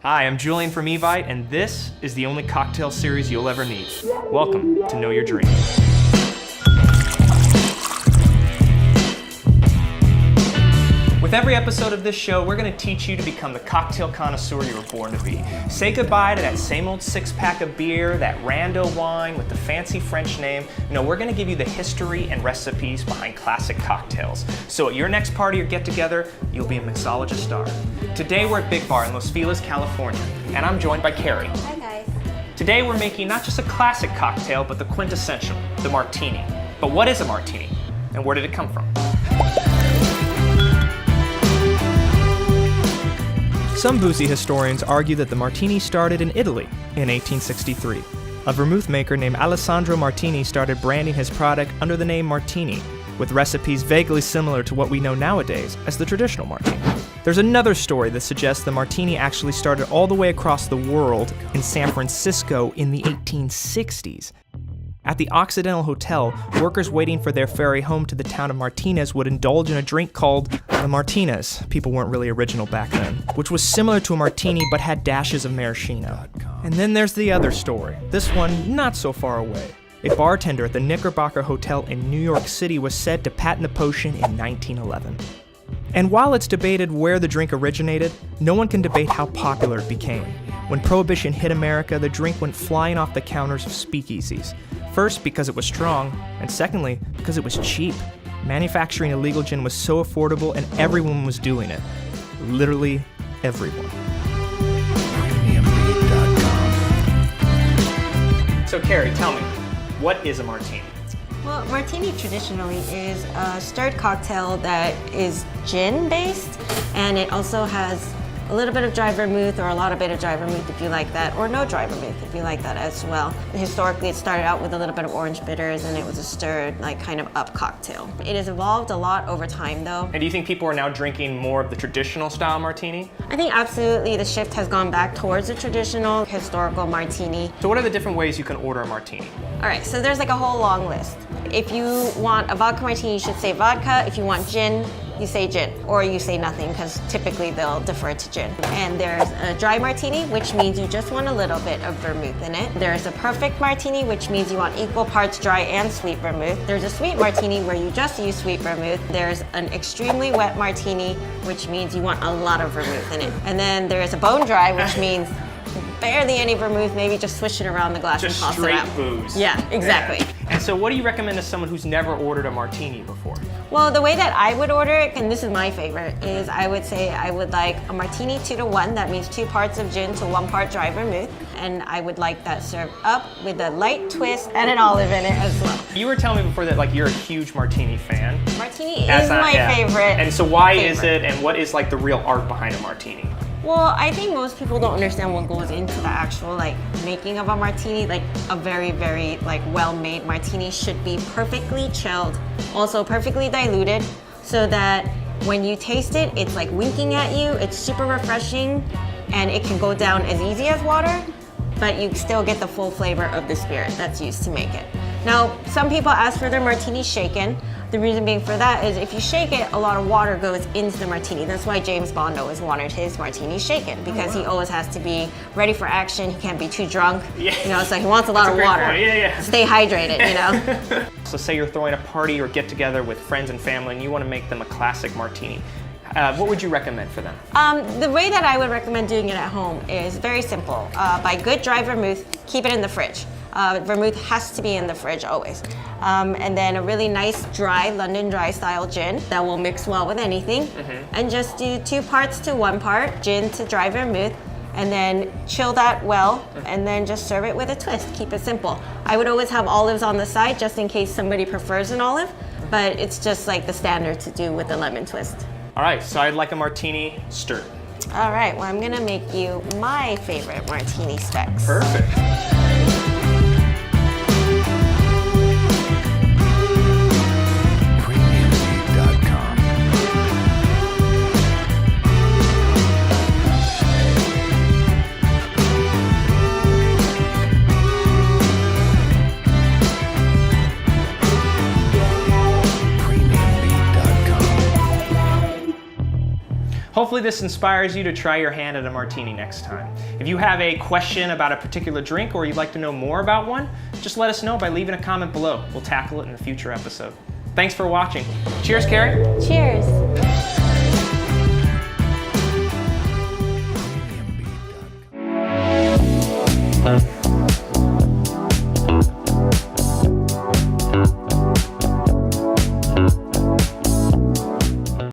Hi, I'm Julian from Evite, and this is the only cocktail series you'll ever need. Welcome to Know Your Drink. With every episode of this show, we're going to teach you to become the cocktail connoisseur you were born to be. Say goodbye to that same old six-pack of beer, that rando wine with the fancy French name. No, we're going to give you the history and recipes behind classic cocktails. So at your next party or get-together, you'll be a mixologist star. Today we're at Big Bar in Los Feliz, California, and I'm joined by Carrie. Hi guys. Today we're making not just a classic cocktail, but the quintessential, the Martini. But what is a Martini, and where did it come from? Some boozy historians argue that the Martini started in Italy in 1863. A vermouth maker named Alessandro Martini started branding his product under the name Martini, with recipes vaguely similar to what we know nowadays as the traditional Martini. There's another story that suggests the Martini actually started all the way across the world in San Francisco in the 1860s. At the Occidental Hotel, workers waiting for their ferry home to the town of Martinez would indulge in a drink called the Martinez. People weren't really original back then, which was similar to a martini but had dashes of maraschino. And then there's the other story, this one not so far away. A bartender at the Knickerbocker Hotel in New York City was said to patent the potion in 1911. And while it's debated where the drink originated, no one can debate how popular it became. When Prohibition hit America, the drink went flying off the counters of speakeasies. First, because it was strong, and secondly, because it was cheap. Manufacturing illegal gin was so affordable and everyone was doing it. Literally everyone. So Carrie, tell me, what is a martini? Well, martini traditionally is a stirred cocktail that is gin-based, and it also has a little bit of dry vermouth or a lot of bit of dry vermouth if you like that, or no dry vermouth if you like that as well. Historically, it started out with a little bit of orange bitters and it was a stirred, like kind of up cocktail. It has evolved a lot over time though. And do you think people are now drinking more of the traditional style martini? I think absolutely the shift has gone back towards the traditional historical martini. So what are the different ways you can order a martini? All right, so there's like a whole long list. If you want a vodka martini, you should say vodka. If you want gin, you say gin, or you say nothing, because typically they'll defer to gin. And there's a dry martini, which means you just want a little bit of vermouth in it. There's a perfect martini, which means you want equal parts dry and sweet vermouth. There's a sweet martini where you just use sweet vermouth. There's an extremely wet martini, which means you want a lot of vermouth in it. And then there's a bone dry, which means barely any vermouth, maybe just swish it around the glass just and toss it out. Just straight booze. Yeah, exactly. Yeah. And so what do you recommend to someone who's never ordered a martini before? Well, the way that I would order it, and this is my favorite, is I would say I would like a martini 2-to-1. That means 2 parts of gin to 1 part dry vermouth. And I would like that served up with a light twist and an olive in it as well. You were telling me before that like you're a huge martini fan. Martini is my favorite. And so why is it, and what is like the real art behind a martini? Well, I think most people don't understand what goes into the actual like making of a martini. Like a very, very like well-made martini should be perfectly chilled, also perfectly diluted, so that when you taste it, it's like winking at you. It's super refreshing, and it can go down as easy as water, but you still get the full flavor of the spirit that's used to make it. Now, some people ask for their martini shaken. The reason being for that is if you shake it, a lot of water goes into the martini. That's why James Bond always wanted his martini shaken, because he always has to be ready for action. He can't be too drunk. Yeah. You know, so he wants a lot of water. Yeah. Stay hydrated, you know? So say you're throwing a party or get together with friends and family and you want to make them a classic martini. What would you recommend for them? The way that I would recommend doing it at home is very simple. Buy good dry vermouth, keep it in the fridge. Vermouth has to be in the fridge always. And then a really nice dry, London dry style gin that will mix well with anything. And just do 2 parts to 1 part, gin to dry vermouth, and then chill that well, and then just serve it with a twist. Keep it simple. I would always have olives on the side just in case somebody prefers an olive, but it's just like the standard to do with the lemon twist. All right, so I'd like a martini stirred. All right, well, I'm gonna make you my favorite martini specs. Perfect. Hopefully this inspires you to try your hand at a martini next time. If you have a question about a particular drink or you'd like to know more about one, just let us know by leaving a comment below. We'll tackle it in a future episode. Thanks for watching. Cheers, Carrie. Cheers.